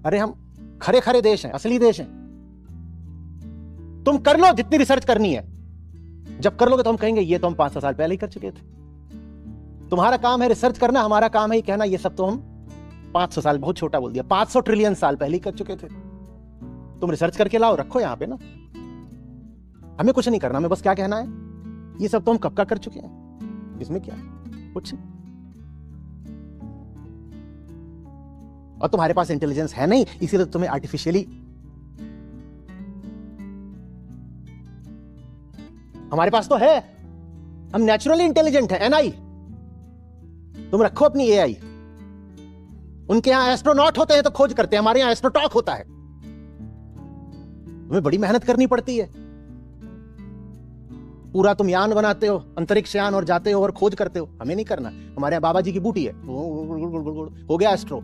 अरे हम खरे खरे देश हैं, असली देश हैं। तुम कर लो जितनी रिसर्च करनी है, जब कर लोगे तो हम कहेंगे ये तो हम 500 साल पहले ही कर चुके थे। तुम्हारा काम है रिसर्च करना, हमारा काम है ये कहना ये सब तो हम 500 साल, बहुत छोटा बोल दिया, 500 ट्रिलियन साल पहले ही कर चुके थे। तुम रिसर्च करके लाओ, रखो यहां पे ना, हमें कुछ नहीं करना, हमें बस क्या कहना है ये सब तो हम कब का कर चुके हैं, इसमें क्या कुछ। और तुम्हारे पास इंटेलिजेंस है नहीं, इसीलिए तुम्हें आर्टिफिशियली, हमारे पास तो है, हम नेचुरली इंटेलिजेंट है, एनआई। तुम रखो अपनी एआई। उनके यहां एस्ट्रोनॉट होते हैं तो खोज करते हैं, हमारे यहां एस्ट्रोटॉक होता है। तुम्हें बड़ी मेहनत करनी पड़ती है, पूरा तुम यान बनाते हो, अंतरिक्ष यान, और जाते हो और खोज करते हो। हमें नहीं करना, हमारे यहां बाबा जी की बूटी है, हो गया एस्ट्रो,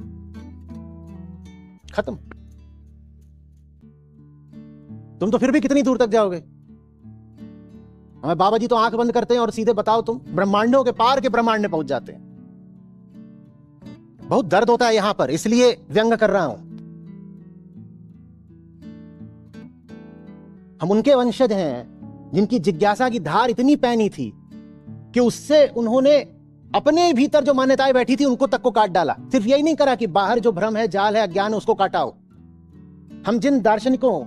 खत्म। तुम तो फिर भी कितनी दूर तक जाओगे। हमें बाबा जी तो आंख बंद करते हैं और सीधे बताओ तुम ब्रह्मांडों के पार के ब्रह्मांड में पहुंच जाते हैं। बहुत दर्द होता है यहां पर, इसलिए व्यंग कर रहा हूं। हम उनके वंशज हैं जिनकी जिज्ञासा की धार इतनी पैनी थी कि उससे उन्होंने अपने भीतर जो मान्यताएं बैठी थी उनको तक को काट डाला। सिर्फ यही नहीं करा कि बाहर जो भ्रम है, जाल है, अज्ञान है, उसको काटाओ। हम जिन दार्शनिकों,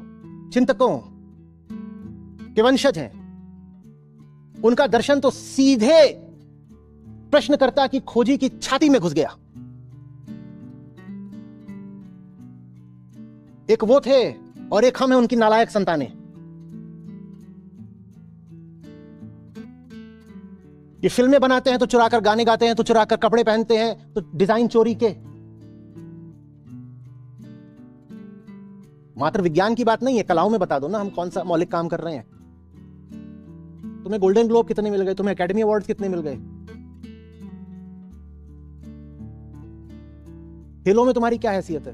चिंतकों के वंशज हैं, उनका दर्शन तो सीधे प्रश्नकर्ता की खोजी की छाती में घुस गया। एक वो थे और एक हम हैं उनकी नालायक संतानें। ये फिल्में बनाते हैं तो चुराकर गाने गाते हैं, तो चुराकर कपड़े पहनते हैं, तो डिजाइन चोरी के। मात्र विज्ञान की बात नहीं है, कलाओं में बता दो ना हम कौन सा मौलिक काम कर रहे हैं। तुम्हें गोल्डन ग्लोब कितने मिल गए, तुम्हें एकेडमी अवार्ड्स कितने मिल गए, खेलों में तुम्हारी क्या हैसियत है।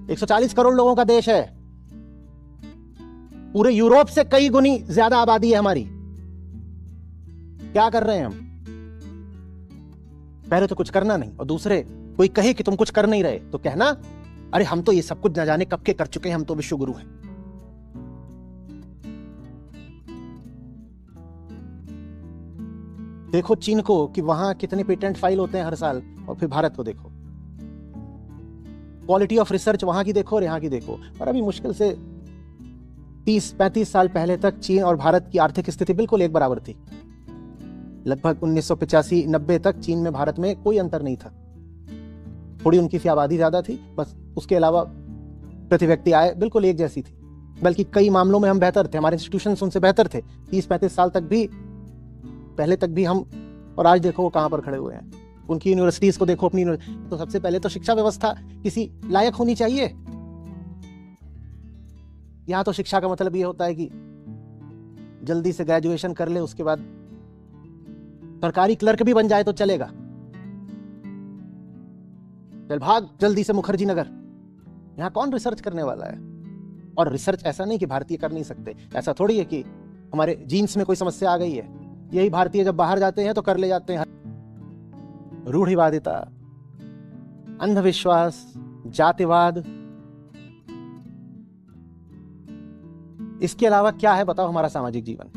140 करोड़ लोगों का देश है, पूरे यूरोप से कई गुनी ज्यादा आबादी है हमारी। क्या कर रहे हैं हम। पहले तो कुछ करना नहीं, और दूसरे कोई कहे कि तुम कुछ कर नहीं रहे तो कहना अरे हम तो ये सब कुछ न जाने कब के कर चुके हैं, हम तो विश्व गुरु हैं। देखो चीन को कि वहां कितने पेटेंट फाइल होते हैं हर साल, और फिर भारत को देखो, क्वालिटी ऑफ रिसर्च वहां की देखो और यहां की देखो। और अभी मुश्किल से 30-35 साल पहले तक चीन और भारत की आर्थिक स्थिति बिल्कुल एक बराबर थी। लगभग 1985-90 तक चीन में भारत में कोई अंतर नहीं था। थोड़ी उनकी सी आबादी ज्यादा थी बस, उसके अलावा प्रति व्यक्ति आय बिल्कुल एक जैसी थी। बल्कि कई मामलों में हम बेहतर थे, हमारे इंस्टीट्यूशंस उनसे बेहतर थे। 30-35 साल तक भी, पहले तक भी हम, और आज देखो वो कहां पर खड़े हुए हैं। उनकी यूनिवर्सिटीज को देखो, अपनी तो सबसे पहले तो शिक्षा व्यवस्था किसी लायक होनी चाहिए। यहां तो शिक्षा का मतलब ये होता है कि जल्दी से ग्रेजुएशन कर ले, उसके बाद सरकारी क्लर्क भी बन जाए तो चलेगा, चल भाग जल्दी से मुखर्जी नगर। यहां कौन रिसर्च करने वाला है। और रिसर्च ऐसा नहीं कि भारतीय कर नहीं सकते, ऐसा थोड़ी है कि हमारे जीन्स में कोई समस्या आ गई है। यही भारतीय जब बाहर जाते हैं तो कर ले जाते हैं। रूढ़िवादिता, अंधविश्वास, जातिवाद, इसके अलावा क्या है बताओ हमारा सामाजिक जीवन।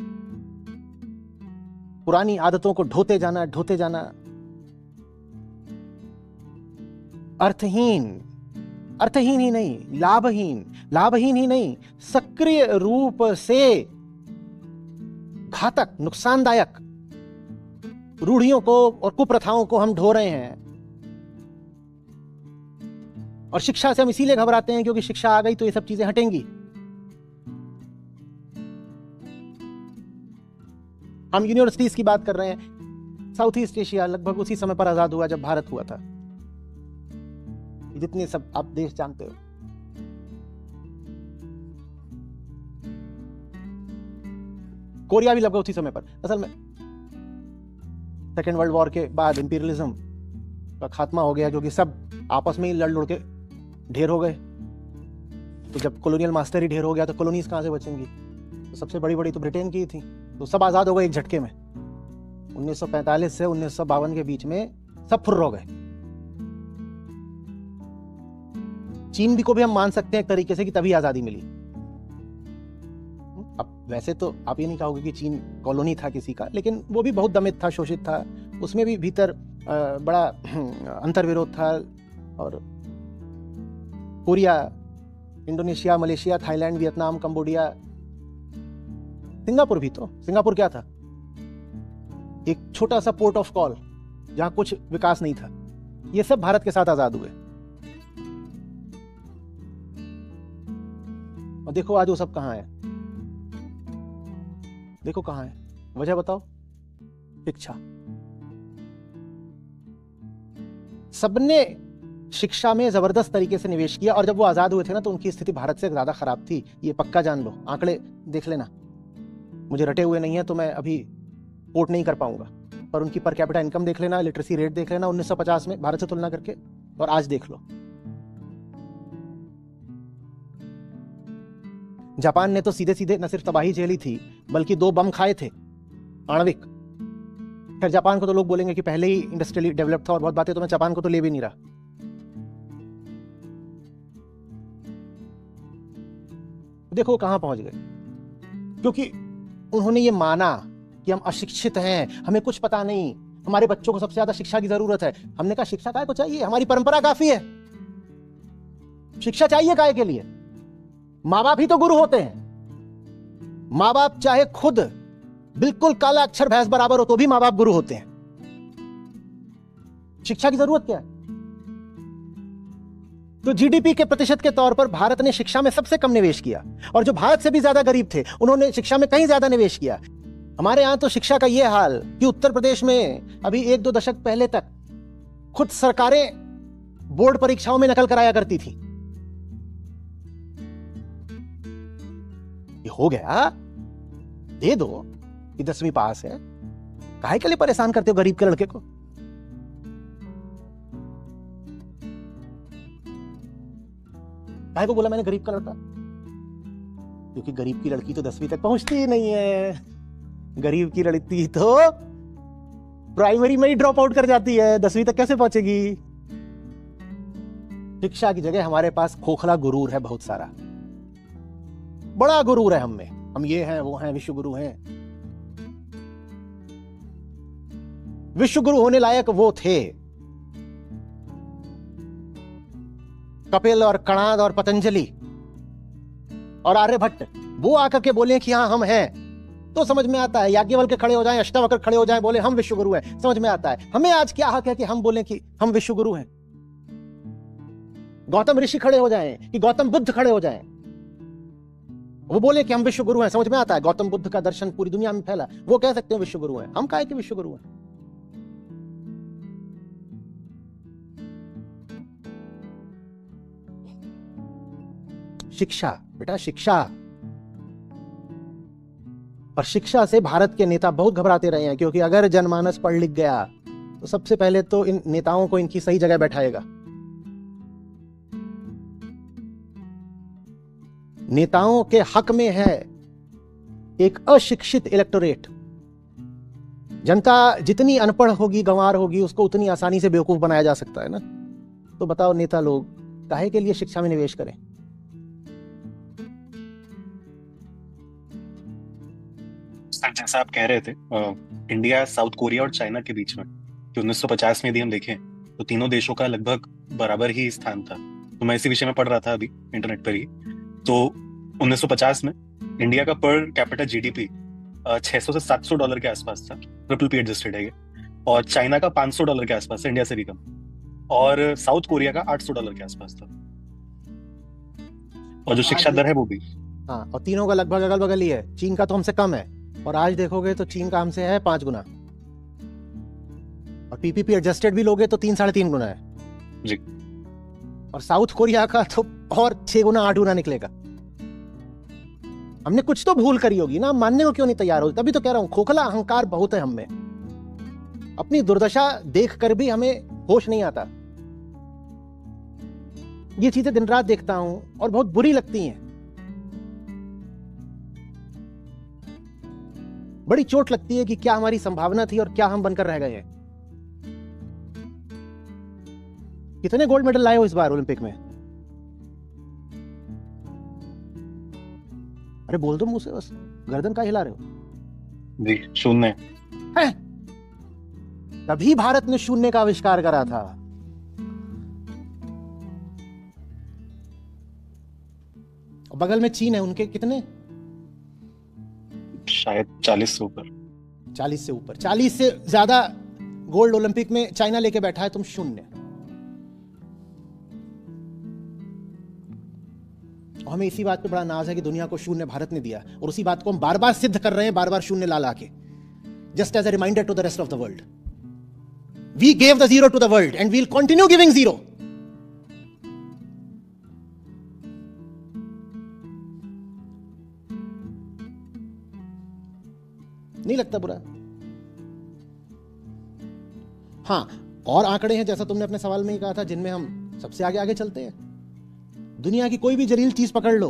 पुरानी आदतों को ढोते जाना, ढोते जाना, अर्थहीन, अर्थहीन ही नहीं, लाभहीन, लाभहीन ही नहीं, सक्रिय रूप से घातक, नुकसानदायक रूढ़ियों को और कुप्रथाओं को हम ढो रहे हैं। और शिक्षा से हम इसीलिए घबराते हैं क्योंकि शिक्षा आ गई तो ये सब चीजें हटेंगी। हम यूनिवर्सिटीज की बात कर रहे हैं। साउथ ईस्ट एशिया लगभग उसी समय पर आजाद हुआ जब भारत हुआ था। जितने सब आप देश जानते हो, कोरिया भी लगभग उसी समय पर। असल में सेकेंड वर्ल्ड वॉर के बाद इंपीरियलिज्म का खात्मा हो गया क्योंकि सब आपस में ही लड़ लड़ के ढेर हो गए। तो जब कॉलोनियल मास्टर ही ढेर हो गया तो कॉलोनीज कहां से बचेंगी। तो सबसे बड़ी बड़ी तो ब्रिटेन की थी, तो सब आजाद हो गए एक झटके में। 1945 से 1952 के बीच में सब फुर्र हो गए। चीन भी को भी हम मान सकते हैं एक तरीके से कि तभी आजादी मिली। अब वैसे तो आप ये नहीं कहोगे कि चीन कॉलोनी था किसी का, लेकिन वो भी बहुत दमित था, शोषित था, उसमें भी भीतर बड़ा अंतर्विरोध था। और Korea, Indonesia, Malaysia, Thailand, Vietnam, Cambodia, Singapore भी, तो सिंगापुर क्या था? एक छोटा सा पोर्ट ऑफ कॉल जहां कुछ विकास नहीं था। ये सब भारत के साथ आजाद हुए। और देखो आज वो सब कहां है, देखो कहां है। वजह बताओ? शिक्षा। सबने शिक्षा में जबरदस्त तरीके से निवेश किया, और जब वो आजाद हुए थे ना तो उनकी स्थिति भारत से ज्यादा खराब थी। ये पक्का जान लो, आंकड़े देख लेना, मुझे रटे हुए नहीं है तो मैं अभी कोट नहीं कर पाऊंगा, पर उनकी पर कैपिटा इनकम देख लेना, लिटरेसी रेट देख लेना 1950 में भारत से तुलना करके, और आज देख लो। जापान ने तो सीधे सीधे न सिर्फ तबाही झेली थी बल्कि 2 बम खाए थे आणविक। खैर जापान को तो लोग बोलेंगे कि पहले ही इंडस्ट्रियली डेवलप था और बहुत बातें, तो मैं जापान को तो ले भी नहीं रहा। देखो कहां पहुंच गए, क्योंकि उन्होंने ये माना कि हम अशिक्षित हैं, हमें कुछ पता नहीं, हमारे बच्चों को सबसे ज्यादा शिक्षा की जरूरत है। हमने कहा शिक्षा काय को चाहिए, हमारी परंपरा काफी है, शिक्षा चाहिए काय के लिए? माँ बाप ही तो गुरु होते हैं। माँ बाप चाहे खुद बिल्कुल काला अक्षर भैंस बराबर हो तो भी माँ बाप गुरु होते हैं। शिक्षा की जरूरत क्या है? तो जीडीपी के प्रतिशत के तौर पर भारत ने शिक्षा में सबसे कम निवेश किया, और जो भारत से भी ज्यादा गरीब थे उन्होंने शिक्षा में कहीं ज्यादा निवेश किया। हमारे यहां तो शिक्षा का यह हाल कि उत्तर प्रदेश में अभी 1-2 दशक पहले तक खुद सरकारें बोर्ड परीक्षाओं में नकल कराया करती थी। ये हो गया, दे दो कि 10वीं पास है, काहे के लिए परेशान करते हो गरीब के लड़के को? काहे को बोला मैंने गरीब का लड़का? क्योंकि गरीब की लड़की तो 10वीं तक पहुंचती ही नहीं है। गरीब की लड़की तो प्राइमरी में ही ड्रॉप आउट कर जाती है, 10वीं तक कैसे पहुंचेगी? शिक्षा की जगह हमारे पास खोखला गुरूर है, बहुत सारा बड़ा गुरूर है हम में, हम ये हैं वो हैं, विश्व गुरु हैं। विश्व गुरु होने लायक वो थे कपिल और कणाद और पतंजलि और आर्यभट्ट। वो आकर के बोले कि हाँ हम हैं, तो समझ में आता है। याज्ञवल्क्य खड़े हो जाएं, अष्टावक्र खड़े हो जाएं, बोले हम विश्व गुरु हैं, समझ में आता है। हमें आज क्या हक है कि हम बोले कि हम विश्व गुरु हैं? गौतम ऋषि खड़े हो जाएं कि गौतम बुद्ध खड़े हो जाएं, वो बोले कि हम विश्व गुरु हैं, समझ में आता है। गौतम बुद्ध का दर्शन पूरी दुनिया में फैला, वो कह सकते हैं विश्व गुरु हैं। हम काहे के विश्व गुरु हैं? शिक्षा बेटा, शिक्षा। और शिक्षा से भारत के नेता बहुत घबराते रहे हैं, क्योंकि अगर जनमानस पढ़ लिख गया तो सबसे पहले तो इन नेताओं को इनकी सही जगह बैठाएगा। नेताओं के हक में है एक अशिक्षित इलेक्टोरेट। जनता जितनी अनपढ़ होगी, गंवार होगी, उसको उतनी आसानी से बेवकूफ बनाया जा सकता है ना। तो बताओ नेता लोग काहे के लिए शिक्षा में निवेश करें? सर जैसा आप कह रहे थे, इंडिया साउथ कोरिया और चाइना के बीच में कि 1950 में यदि हम देखें तो तीनों देशों का लगभग बराबर ही स्थान था। तो मैं इसी विषय में पढ़ रहा था अभी इंटरनेट पर ही। तो 1950 में इंडिया का पर कैपिटा जीडीपी $600 से $700 के आसपास था, ट्रिपल पी एडजस्टेड है ये। और चाइना का $500 के आसपास था, इंडिया से भी कम। और साउथ कोरिया का $800 के आसपास था। और जो शिक्षा दर है वो भी, हाँ, और तीनों का लगभग अगल बगल ही है। चीन का तो हमसे कम है, और आज देखोगे तो चीन का हमसे है 5 गुना, और पीपीपी एडजस्टेड भी लोगे तो 3-3.5 गुना है जी। और साउथ कोरिया का तो और 6 गुना 8 गुना निकलेगा। हमने कुछ तो भूल करी होगी ना, मानने को क्यों नहीं तैयार हो? तभी तो कह रहा हूं, खोखला अहंकार बहुत है हम में। अपनी दुर्दशा देख कर भी हमें होश नहीं आता। ये चीजें दिन रात देखता हूं और बहुत बुरी लगती हैं, बड़ी चोट लगती है कि क्या हमारी संभावना थी और क्या हम बनकर रह गए हैं। कितने गोल्ड मेडल लाए हो इस बार ओलंपिक में? अरे बोल दो मुंह से, बस गर्दन का हिला रहे हो? जी, शून्य। है, तभी भारत ने शून्य का आविष्कार करा था। बगल में चीन है, उनके कितने? शायद 40 से ऊपर। 40 से ऊपर, 40 से ज्यादा गोल्ड ओलंपिक में चाइना लेके बैठा है, तुम शून्य। और हमें इसी बात पे बड़ा नाज है कि दुनिया को शून्य भारत ने दिया, और उसी बात को हम बार बार सिद्ध कर रहे हैं, बार बार शून्य ला के, just as a reminder to the rest of the world. We gave the zero to the world and we will continue giving zero. नहीं लगता बुरा? हाँ, और आंकड़े हैं, जैसा तुमने अपने सवाल में ही कहा था, जिनमें हम सबसे आगे आगे चलते हैं। दुनिया की कोई भी जलील चीज पकड़ लो,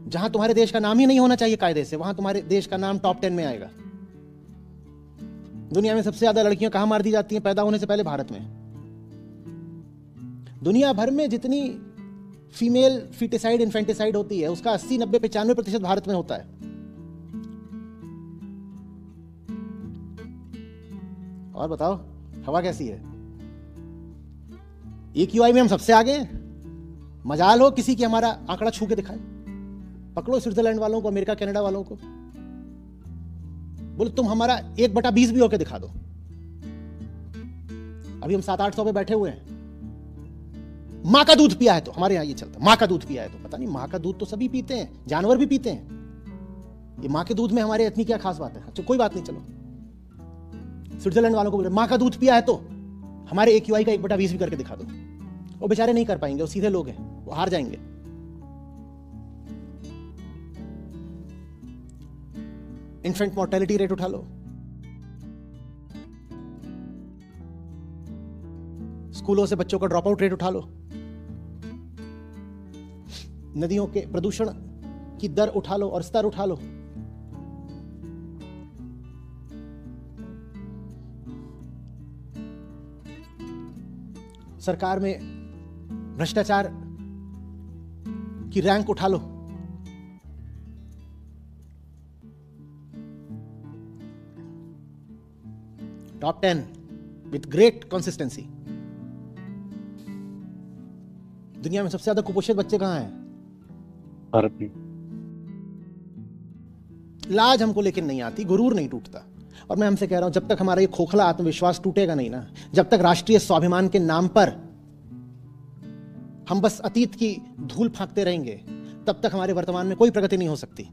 जहां तुम्हारे देश का नाम ही नहीं होना चाहिए कायदे से, वहां तुम्हारे देश का नाम टॉप 10 में आएगा। दुनिया में सबसे ज्यादा लड़कियां कहां मार दी जाती हैं पैदा होने से पहले? भारत में। दुनिया भर में जितनी फीमेल फीटिसाइड इन्फेंटिसाइड होती है, उसका 80, 90, 95% भारत में होता है। और बताओ, हवा कैसी है? AQI में हम सबसे आगे हैं। मजाल हो किसी की हमारा आंकड़ा छू के दिखाए। पकड़ो स्विट्जरलैंड वालों को, अमेरिका कनाडा वालों को, बोले तुम हमारा 1/20 भी होके दिखा दो। अभी हम 700-800 पे बैठे हुए हैं। मां का दूध पिया है तो, हमारे यहां ये चलता, मां का दूध पिया है तो। पता नहीं, मां का दूध तो सभी पीते हैं, जानवर भी पीते हैं। ये मां के दूध में हमारे इतनी क्या खास बात है? अच्छा कोई बात नहीं, चलो स्विट्जरलैंड वालों को बोले मां का दूध पिया है तो हमारे AQI का 1/20 भी करके दिखा दो। वो बेचारे नहीं कर पाएंगे, वो सीधे लोग हैं, वो हार जाएंगे। इन्फेंट मोर्टेलिटी रेट उठा लो, स्कूलों से बच्चों का ड्रॉप आउट रेट उठा लो, नदियों के प्रदूषण की दर उठा लो और स्तर उठा लो। सरकार में भ्रष्टाचार की रैंक उठा लो। Top 10 with great consistency. दुनिया में सबसे ज्यादा कुपोषित बच्चे कहां हैं? भारत में। लाज हमको लेकिन नहीं आती, गुरूर नहीं टूटता। और मैं हमसे कह रहा हूं, जब तक हमारा ये खोखला आत्मविश्वास टूटेगा नहीं ना, जब तक राष्ट्रीय स्वाभिमान के नाम पर हम बस अतीत की धूल फांकते रहेंगे, तब तक हमारे वर्तमान में कोई प्रगति नहीं हो सकती।